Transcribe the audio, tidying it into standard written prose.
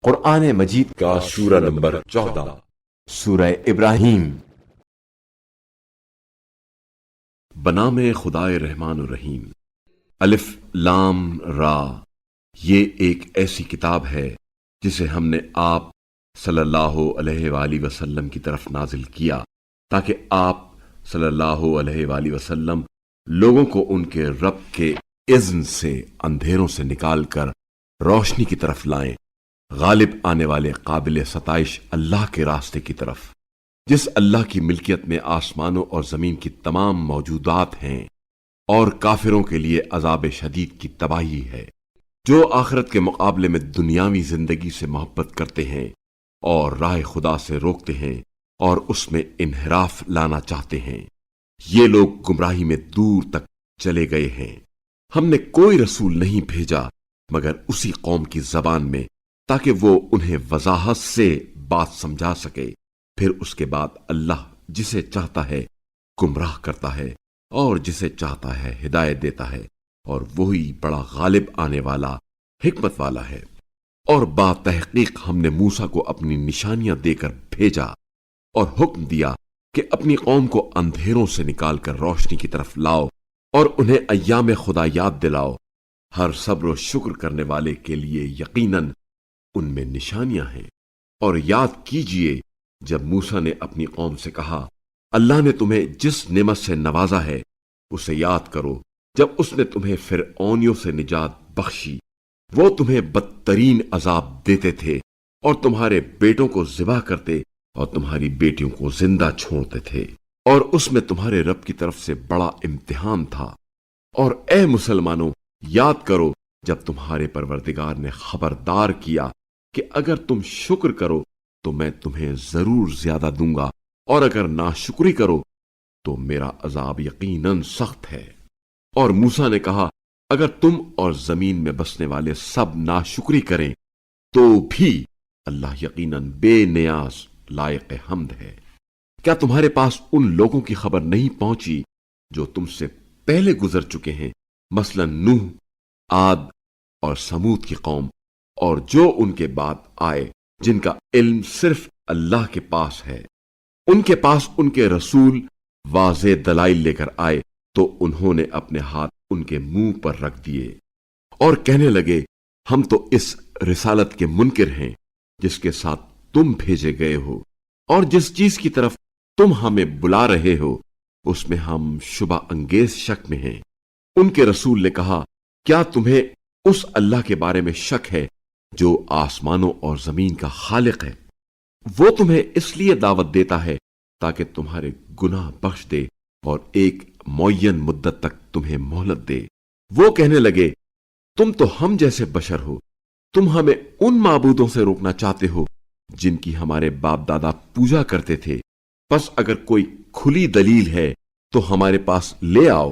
قرآن مجید کا سورہ نمبر 14 سورہ ابراہیم۔ بنام خدائے رحمان الرحیم۔ الف لام را، یہ ایک ایسی کتاب ہے جسے ہم نے آپ صلی اللہ علیہ وآلہ وسلم کی طرف نازل کیا تاکہ آپ صلی اللہ علیہ وآلہ وسلم لوگوں کو ان کے رب کے اذن سے اندھیروں سے نکال کر روشنی کی طرف لائیں، غالب آنے والے قابل ستائش اللہ کے راستے کی طرف، جس اللہ کی ملکیت میں آسمانوں اور زمین کی تمام موجودات ہیں، اور کافروں کے لیے عذاب شدید کی تباہی ہے، جو آخرت کے مقابلے میں دنیاوی زندگی سے محبت کرتے ہیں اور راہ خدا سے روکتے ہیں اور اس میں انحراف لانا چاہتے ہیں۔ یہ لوگ گمراہی میں دور تک چلے گئے ہیں۔ ہم نے کوئی رسول نہیں بھیجا مگر اسی قوم کی زبان میں تاکہ وہ انہیں وضاحت سے بات سمجھا سکے، پھر اس کے بعد اللہ جسے چاہتا ہے گمراہ کرتا ہے اور جسے چاہتا ہے ہدایت دیتا ہے، اور وہی بڑا غالب آنے والا حکمت والا ہے۔ اور با تحقیق ہم نے موسیٰ کو اپنی نشانیاں دے کر بھیجا اور حکم دیا کہ اپنی قوم کو اندھیروں سے نکال کر روشنی کی طرف لاؤ اور انہیں ایام خدا یاد دلاؤ۔ ہر صبر و شکر کرنے والے کے لیے یقیناً ان میں نشانیاں ہیں۔ اور یاد کیجئے جب موسیٰ نے اپنی قوم سے کہا، اللہ نے تمہیں جس نعمت سے نوازا ہے اسے یاد کرو جب اس نے تمہیں فرعونیوں سے نجات بخشی۔ وہ تمہیں بدترین عذاب دیتے تھے اور تمہارے بیٹوں کو ذبح کرتے اور تمہاری بیٹیوں کو زندہ چھوڑتے تھے، اور اس میں تمہارے رب کی طرف سے بڑا امتحان تھا۔ اور اے مسلمانوں، یاد کرو جب تمہارے پروردگار نے خبردار کیا کہ اگر تم شکر کرو تو میں تمہیں ضرور زیادہ دوں گا، اور اگر ناشکری کرو تو میرا عذاب یقیناً سخت ہے۔ اور موسیٰ نے کہا، اگر تم اور زمین میں بسنے والے سب ناشکری کریں تو بھی اللہ یقیناً بے نیاز لائق حمد ہے۔ کیا تمہارے پاس ان لوگوں کی خبر نہیں پہنچی جو تم سے پہلے گزر چکے ہیں، مثلا نوح، عاد اور سمود کی قوم، اور جو ان کے بعد آئے جن کا علم صرف اللہ کے پاس ہے؟ ان کے پاس ان کے رسول واضح دلائل لے کر آئے تو انہوں نے اپنے ہاتھ ان کے منہ پر رکھ دیے اور کہنے لگے، ہم تو اس رسالت کے منکر ہیں جس کے ساتھ تم بھیجے گئے ہو، اور جس چیز کی طرف تم ہمیں بلا رہے ہو اس میں ہم شبہ انگیز شک میں ہیں۔ ان کے رسول نے کہا، کیا تمہیں اس اللہ کے بارے میں شک ہے جو آسمانوں اور زمین کا خالق ہے؟ وہ تمہیں اس لیے دعوت دیتا ہے تاکہ تمہارے گناہ بخش دے اور ایک معین مدت تک تمہیں مہلت دے۔ وہ کہنے لگے، تم تو ہم جیسے بشر ہو، تم ہمیں ان معبودوں سے روکنا چاہتے ہو جن کی ہمارے باپ دادا پوجا کرتے تھے، پس اگر کوئی کھلی دلیل ہے تو ہمارے پاس لے آؤ۔